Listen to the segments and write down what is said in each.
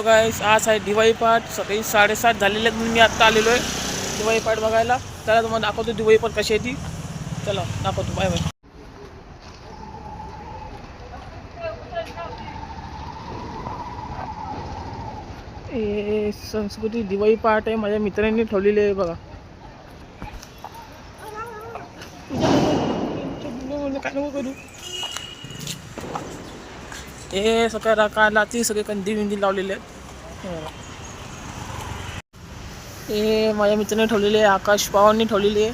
Guys आज आहे दिवाळी पाठ. सकाळी 7:30 झालेले आहेत. मी आत्ता आलेलो आहे दिवाळी पाठ बघायला. त्याला तुम्हाला दाखवतो दिवाळी पाठ कशी आहे ती. चला दाखवतो. Bye bye. हे संस्कृती दिवाळी पाठ आहे. माझ्या मित्रांनी ठेवलेली आहे बघा. काय नको करू. हे सगळ्या कालाची सगळे कंदी बिंदी लावलेले आहेत. हे माझ्या मित्राने ठेवलेले आहे. आकाश पवारनी ठेवलेली आहे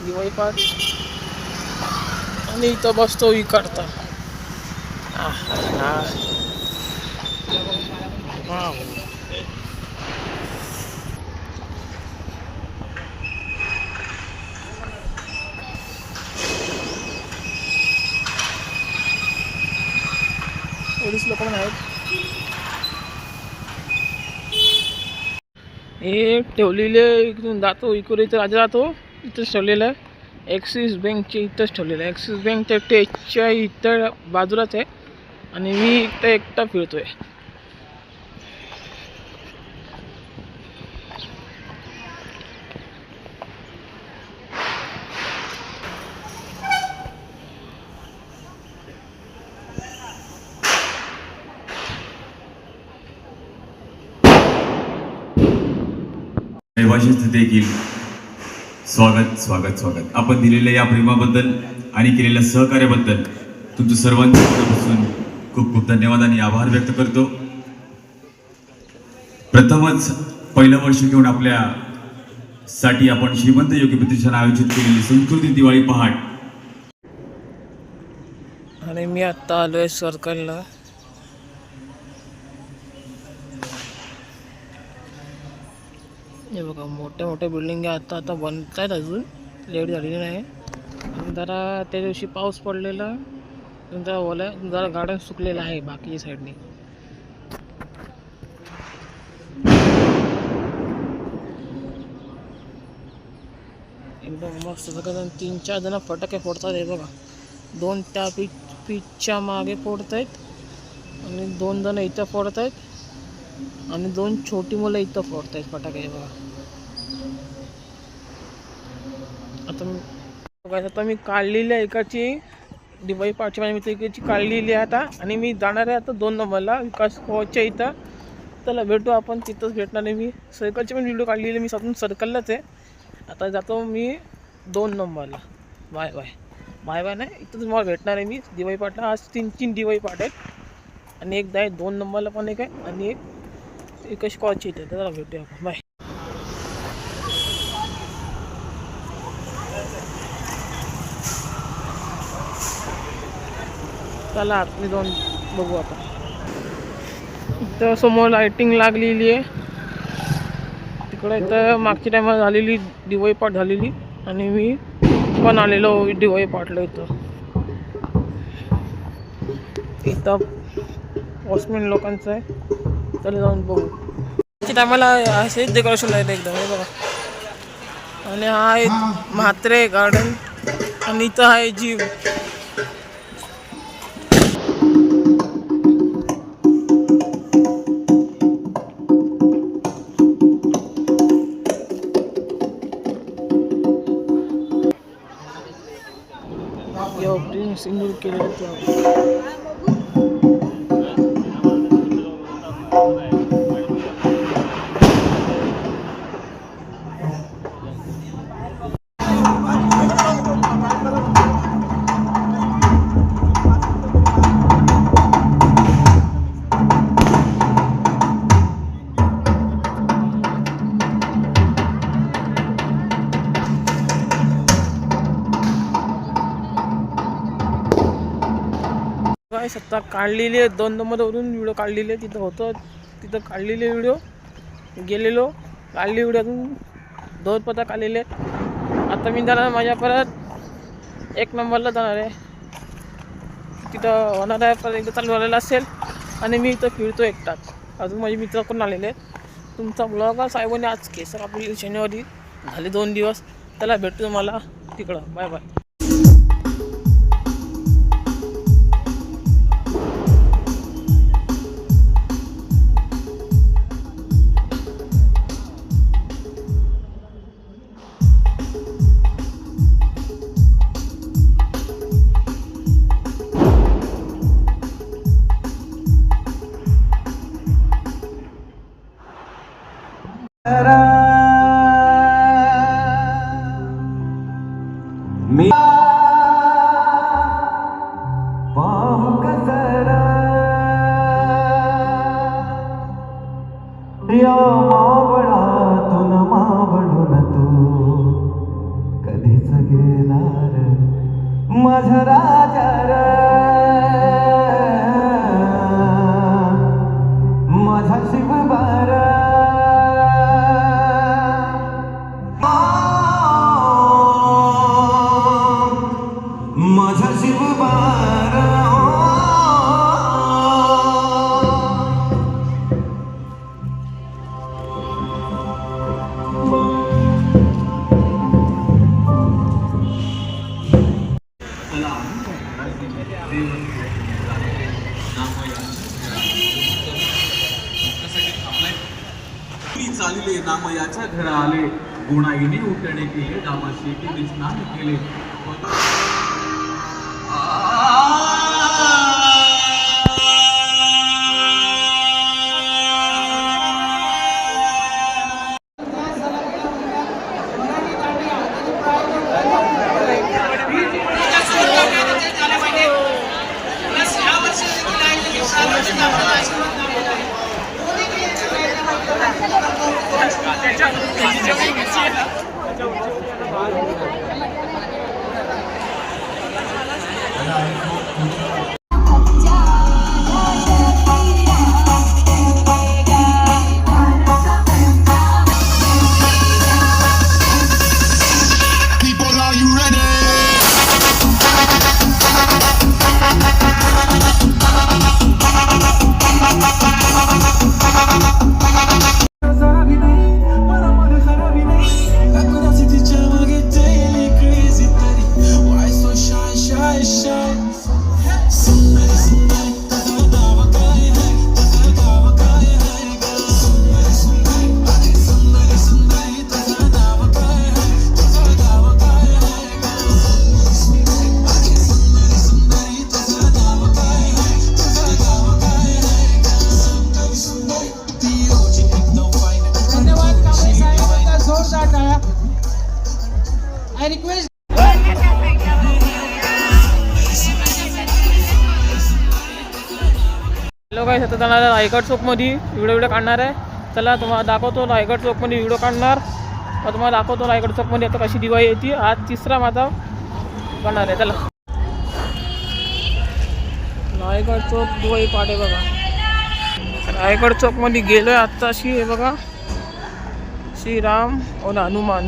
दिवाळी पाठ. आणि इथं बसतो विकाडता. पोलीस लोक पण आहेत. हे ठेवलेले इकडून जातो इकडे इथं राजा जातो. इथंच ठेवलेलं आहे. ॲक्सिस बँकच्या इथंच ठेवलेलं आहे. ॲक्सिस बँकच्या टेच्या इथं बाजूलाच आहे. आणि मी इथं एकटा फिरतोय. रहिवाशींचे देखील स्वागत स्वागत स्वागत. आपण दिलेल्या या प्रेमाबद्दल आणि केलेल्या सहकार्याबद्दल तुमचं सर्वांच्या मनापासून खूप खूप धन्यवाद आणि आभार व्यक्त करतो. प्रथमच पहिलं वर्ष घेऊन आपल्यासाठी आपण श्रीमंत योगी प्रतिष्ठान आयोजित केलेली संस्कृती दिवाळी पहाट. आणि मी आत्ता आलोय सर्कलला. हे बघा मोठ्या मोठ्या बिल्डिंग आता आता बनत आहेत. अजून लेट झालेली नाही. जरा त्या दिवशी पाऊस पडलेला. जरा ओला जरा गार्डन सुकलेलं आहे बाकी साईडने. एकदम मस्त. सगळं 3-4 जण फटाके फोडतात. हे बघा 2 त्या पिचच्या मागे फोडत आहेत. आणि 2 जण इथं फोडत आहेत. आणि 2 छोटी मुलं इथं फोडत आहेत फटाके. बघा आता मी काढलेली आहे इकडची दिवाळी पाठची. माझ्या मित्र इकडची काढलेली आहे आता. आणि मी जाणार आहे आता 2 नंबरला विकास कोचच्या इथं. त्याला भेटू आपण. तिथंच भेटणार आहे मी. सर्कलची पण व्हिडिओ काढलेली मी स्वतःहून सर्कललाच आहे. आता जातो मी 2 नंबरला. Bye bye. बाय बाय नाही, इथंच मला भेटणार आहे मी दिवाळी पाठला. आज 3 दिवाळी पाठ आहेत. आणि एकदा आहे 2 नंबरला पण एक आहे. आणि एक विकास कोचच्या इथे. त्याला भेटूया आपण. बाय. चला आतली जाऊन बघू आता. इथं समोर लाइटिंग लागलेली आहे. तिकडे इथं मागच्या टायमाला झालेली दिवाळी पाठ झालेली. आणि मी पण आलेलो दिवाळी पाठला. इथं वॉचमॅन लोकांचं आहे. चला जाऊन बघू. त्या टायमाला असेच डेकोरेशन आहे एकदम. हे बघा. आणि हा आहे म्हात्रे गार्डन. आणि इथं आहे जीव. सिंदूर केलेलं सत्ता काढलेली आहे. 2 नंबरवरून व्हिडिओ काढलेले. तिथं होतं तिथं काढलेले व्हिडिओ. गेलेलो काढले व्हिडिओ. अजून 2 पथक आलेले आहेत. आता मी जाणार माझ्या परत 1 नंबरला जाणार आहे. तिथं होणार आहे. परत एकदा चालू झालेला असेल. आणि मी इथं फिरतो एकटाच. अजून माझे मित्र पण आलेले आहेत. तुमचा ब्लॉग साहेबांनी आज केसर आपली शनिवारी झाले 2 दिवस. त्याला भेटतो मला तिकडं. Bye bye. मी पाहू कसरा या मावळातून मावळून तू कधीच गेलार माझा राजा रे माझा शिवबार माझा शिवबार चालिले नामयाच्या घरा आले गुणाईने उठणे केले दामाशी केले स्नान केले I request हॅलो गाईस, आता जाणार आहे रायगड चौकमध्ये व्हिडिओ काढणार आहे. चला तुम्हाला दाखवतो रायगड चौकमध्ये व्हिडिओ काढणार. तुम्हाला दाखवतो रायगड चौकमध्ये आता कशी दिवाळी येते. आज तिसरा माझा काढणार आहे. चला रायगड चौक दिवाळी पाडे बघा. रायगड चौकमध्ये गेलो आहे आत्ताशी. हे बघा श्रीराम और हनुमान.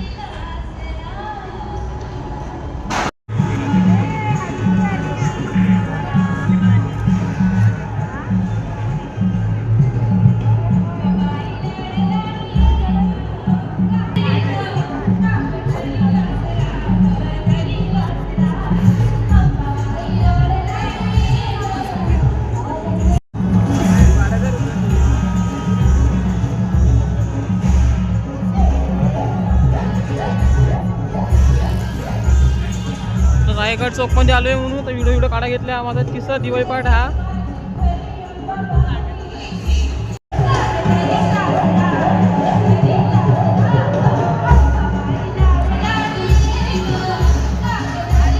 रायगड चौकमध्ये आलो आहे म्हणून तर व्हिडिओ काढा घेतला. माझा तिसरा दिवाळी पाठ हा.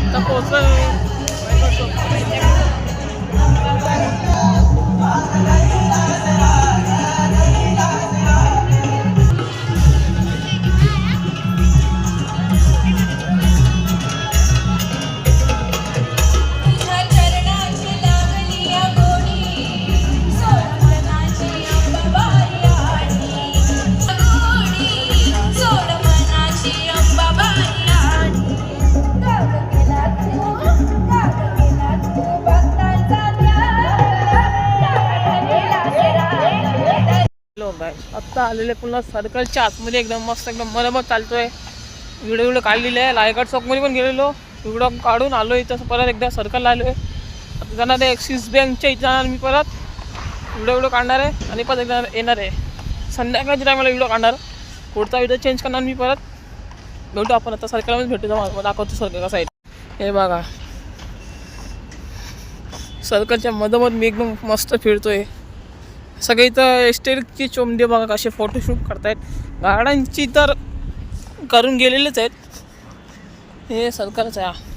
आता पोहोचलोय रायगड चौक. आत्ता आलेले पुन्हा सर्कलच्या आतमध्ये एकदम मस्त एकदम मरमत चालतोय. व्हिडिओ काढलेले आहे. रायगड चौकमध्ये पण गेलेलो, व्हिडिओ काढून आलो. इथं परत एकदा सर्कलला आलो आहे. आता जाणार आहे ॲक्सिस बँकच्या इथं जाणार मी. परत व्हिडिओ काढणार आहे आणि परत एकदा येणार आहे. संध्याकाळच्या टायमाला व्हिडिओ काढणार. पुढचा व्हिडिओ चेंज करणार मी. परत भेटू आपण. आता सर्कलमध्ये भेटू. दाखवतो सर्कल कसा आहे. हे बघा सर्कलच्या मधोमध मी एकदम मस्त फिरतोय. सगळे इथं एस्टेटची चोमदे बघा कसे फोटोशूट करतायत. गाड्यांची तर करून गेलेलेच आहेत, हे सरकारच आहे.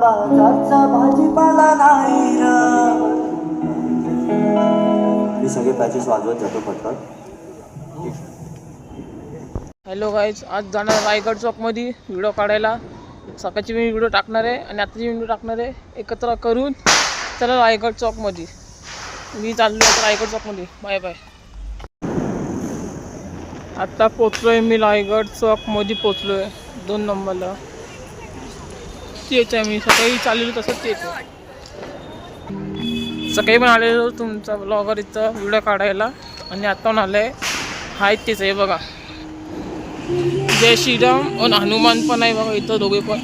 बाजारचा भाजीपाला नाही र. मी सगळे पॅचेस वाजवत जातो पटकन. हॅलो गाईज, आज जाणार रायगड चौकमध्ये व्हिडिओ काढायला. सकाळची मी व्हिडिओ टाकणार आहे आणि आताची व्हिडिओ टाकणार आहे, एकत्र करून चला रायगड चौकमध्ये. मी चाललो आता रायगड चौकमध्ये. Bye bye. आत्ता पोचलो आहे मी रायगड चौकमध्ये, पोचलो आहे 2 नंबरला. तेच आहे, मी सकाळी चाललेलो तसंच तेच आहे. सकाळी पण आलेलो तुमचा ब्लॉगर इथं व्हिडिओ काढायला आणि आता पण आलं आहे. हाय तेच आहे बघा, जय श्रीराम आणि हनुमान पण आहे बघा इथं, दोघे पण.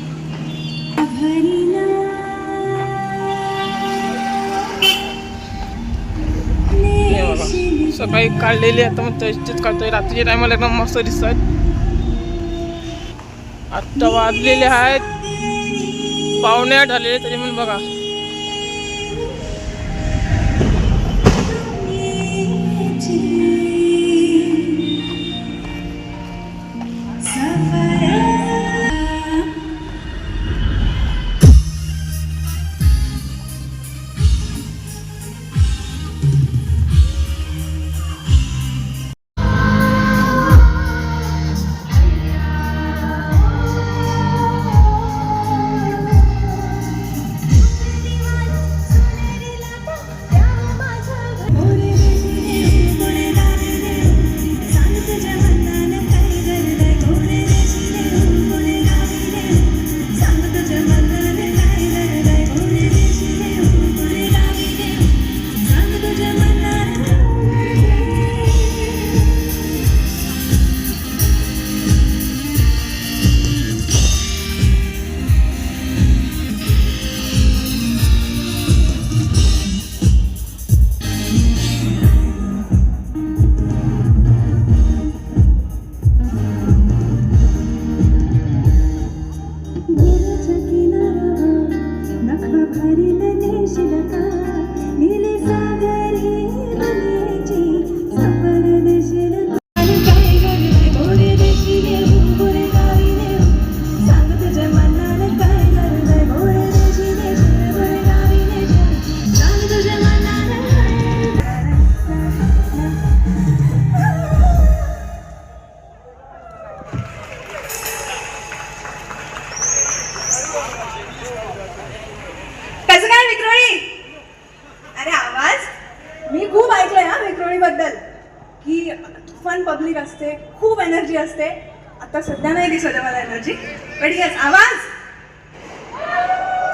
हे बघा सकाळी काढलेले, आता मग तेच काढतोय. रात्रीच्या टायमाला एकदम मस्त दिसतात. आत्ता वाजलेले आहेत 7:45 झालेले तरी पण बघा. फन पब्लिक असते, खूप एनर्जी असते. आता सध्या नाही दिसत मला एनर्जी, पण यस आवाज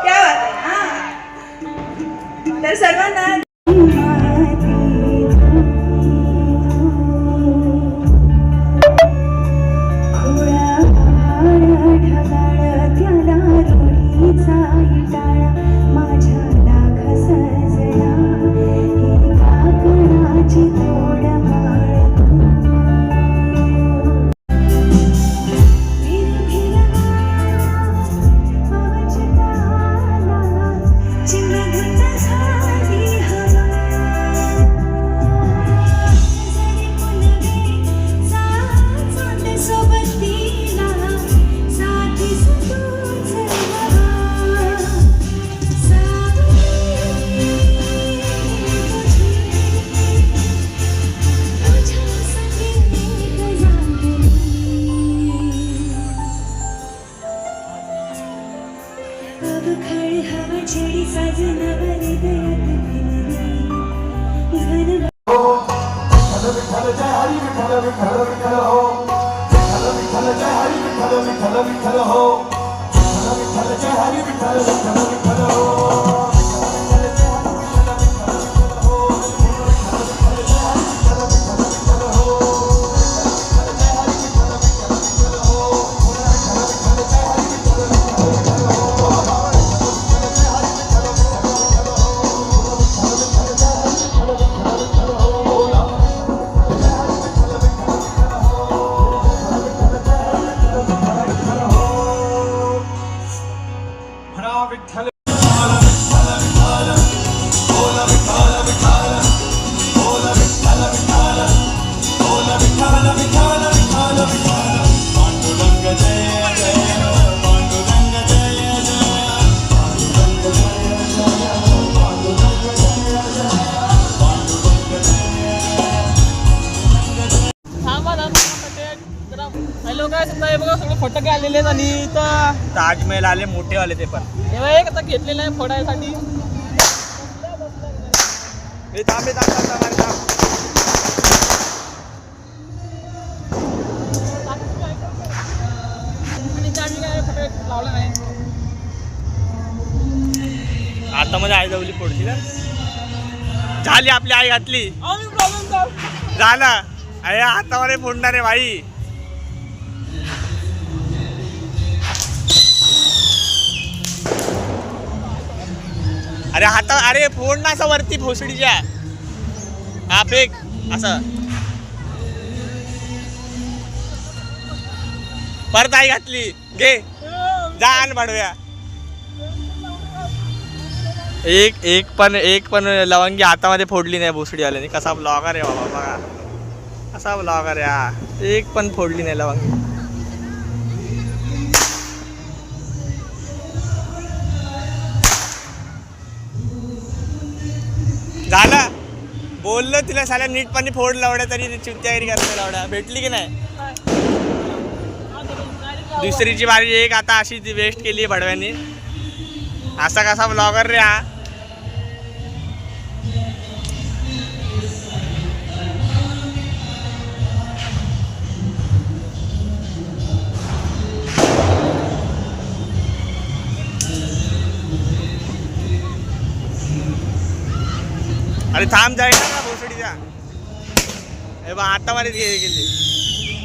क्या बात आहे. हां तर सर्वांना हॅलो काय समजा हे बघा सगळे फटाके आलेले आहेत आणि इथं ताजमहल आले मोठेवाले ते पण हे बघा एक आता घेतलेलं आहे फोडायसाठी. हे थांबे आणि इथे आम्ही काय फटाके लावला नाही. आता मध्ये आई जाऊली फोडली ना झाली आपली आई घातली आम्ही प्रॉब्लेम झाला अरे हातामध्ये फोडणार आहे भाई. अरे हाता अरे फोड ना असं वरती भोसडीच्या हा फेक असं परत आई घातली घे जा आण भाडव्या. एक पण लवंगी हातामध्ये फोडली नाही भोसडीवाल्याने. कसा ब्लॉगर आहे बाबा बघा कसा ब्लॉगर आहे हा. एक पण फोडली नाही लवंगी. झाला बोललो तिला साल्या नीट पाणी फोड लावड्या तरी चिंत्यागिरी करते लावड्या भेटली की नाही. दुसरीची बारी एक आता अशी ती वेस्ट केली भडव्यांनी. असा कसा ब्लॉगर रे हा. अरे थांब जाईल ना भोसडीचा. हे बा आता मध्ये गेली.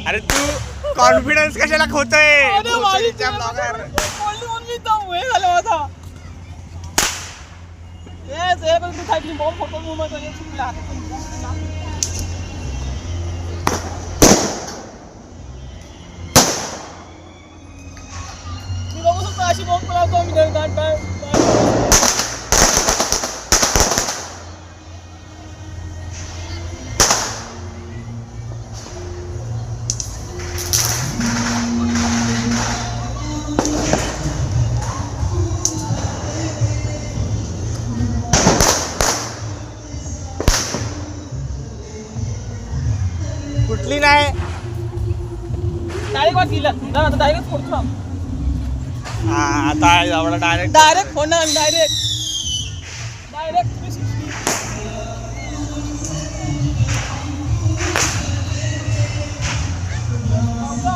अरे तू कॉन्फिडन्स कशाला खोतोय भोसडीचा ब्लॉगर. मी बघू शकतो अशी बॉम्ब पळवतो आम्ही काय. कुठली नाही डायरेक्ट वाट गेला डायरेक्ट फोडतो. हा आता एवढा डायरेक्ट डायरेक्ट फोडणार डायरेक्ट.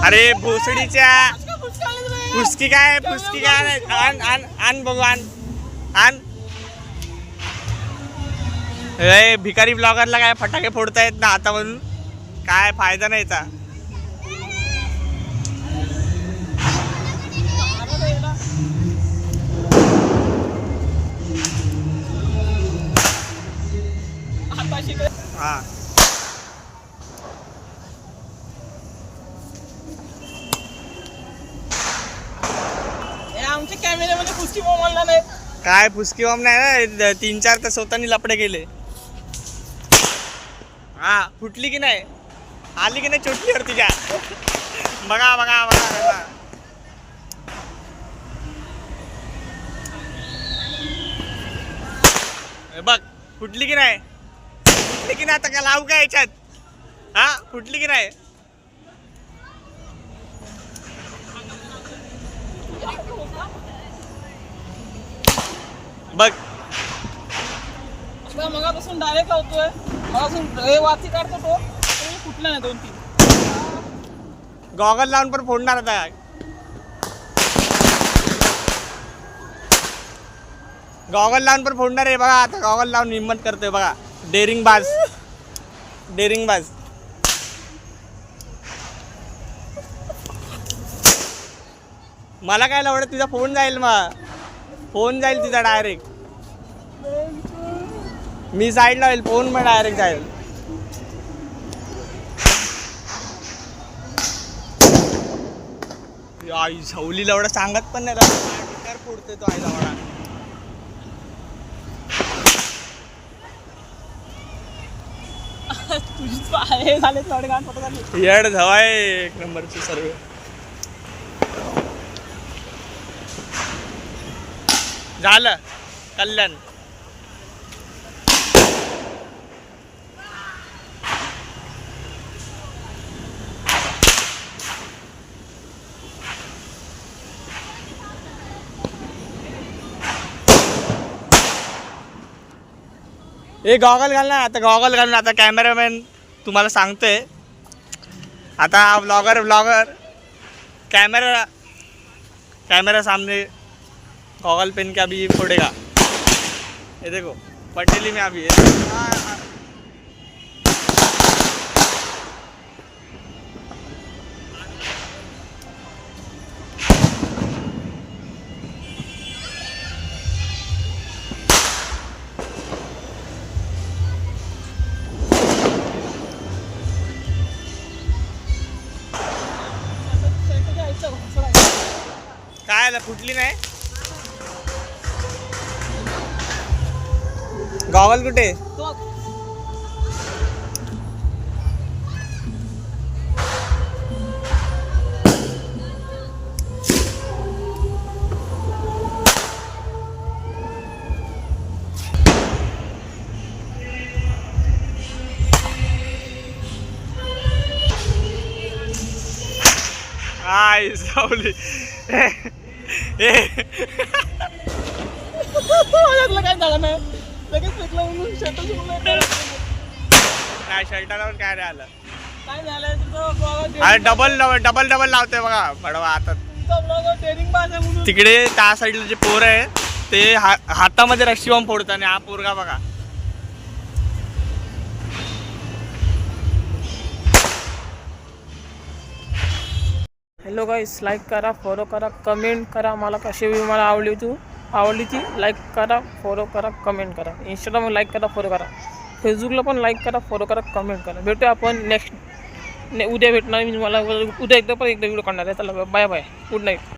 अरे भोसडीच्या पुस्की काय नाही. आण बघू आण. भिकारी ब्लॉगरला काय फटाके फोडता येत ना हातामधून काय फायदा नाही याचा. हा आमच्या कॅमेऱ्यामध्ये पुष्टी बॉम्ब आणला नाही. काय पुस्की बॉम्ब नाही ना 3-4 तर स्वतःनी लपडे केले. हा फुटली की नाही आली की नाही चोटलीवर तिच्या. बघा बघ फुटली की नाही आता का लावू का याच्यात. हा फुटली की नाही. बघ मगापासून डायरेक्ट लावतोय. अजून हे वाची काढतो तो कुठला नाही 2-3 गॉगल लावून पण फोडणार आता. गॉगल लावून पण फोडणार आहे बघा आता. गॉगल लावून हिम्मत करतोय बघा. डेरिंग बाज. मला काय आवडत तुझा फोन जाईल तिचा डायरेक्ट. मी साईड लावेल फोन पण डायरेक्ट जाईल. आई सावलीला एवढं सांगत पण नाही फोडतोय तो आईला म्हणा. तुझीच हे झाले थोडे गाण फोटो झाले. येड धवाय एक नंबरची सर्व. झालं कल्याण. हे गॉगल घाल ना आता. गॉगल घालून आता कॅमेरामॅन तुम्हाला सांगतोय आता. ब्लॉगर कैमरा सामने गॉगल पहन के अभी फोड़ेगा. ये देखो पटेली में अभी काय आलं फुटली नाही. गॉगल कुठे. आई सावली. काय झालं नाही लगेच फेकलं म्हणून शर्ट नाही शर्टाला काय नाही आलं. काय झालं तुझं अरे डबल लावतोय बघा बडवा आता. डेअरिंग बाज आहे म्हणून. तिकडे त्या साईडला जे पोर आहे ते हातामध्ये रस्सी बॉम्ब फोडतात आणि हा पोरगा बघा. हॅलो गाईस, लाईक करा, फॉलो करा, कमेंट करा. मला कशी मला आवडली ती लाईक करा, फॉलो करा, कमेंट करा. इंस्टाग्रामवर लाईक करा, फॉलो करा. फेसबुकला पण लाईक करा, फॉलो करा, कमेंट करा. भेटूया आपण नेक्स्ट उद्या भेटणार. मी तुम्हाला उद्या एकदा व्हिडिओ काढणार आहे. चला बाय बाय, गुड नाईट.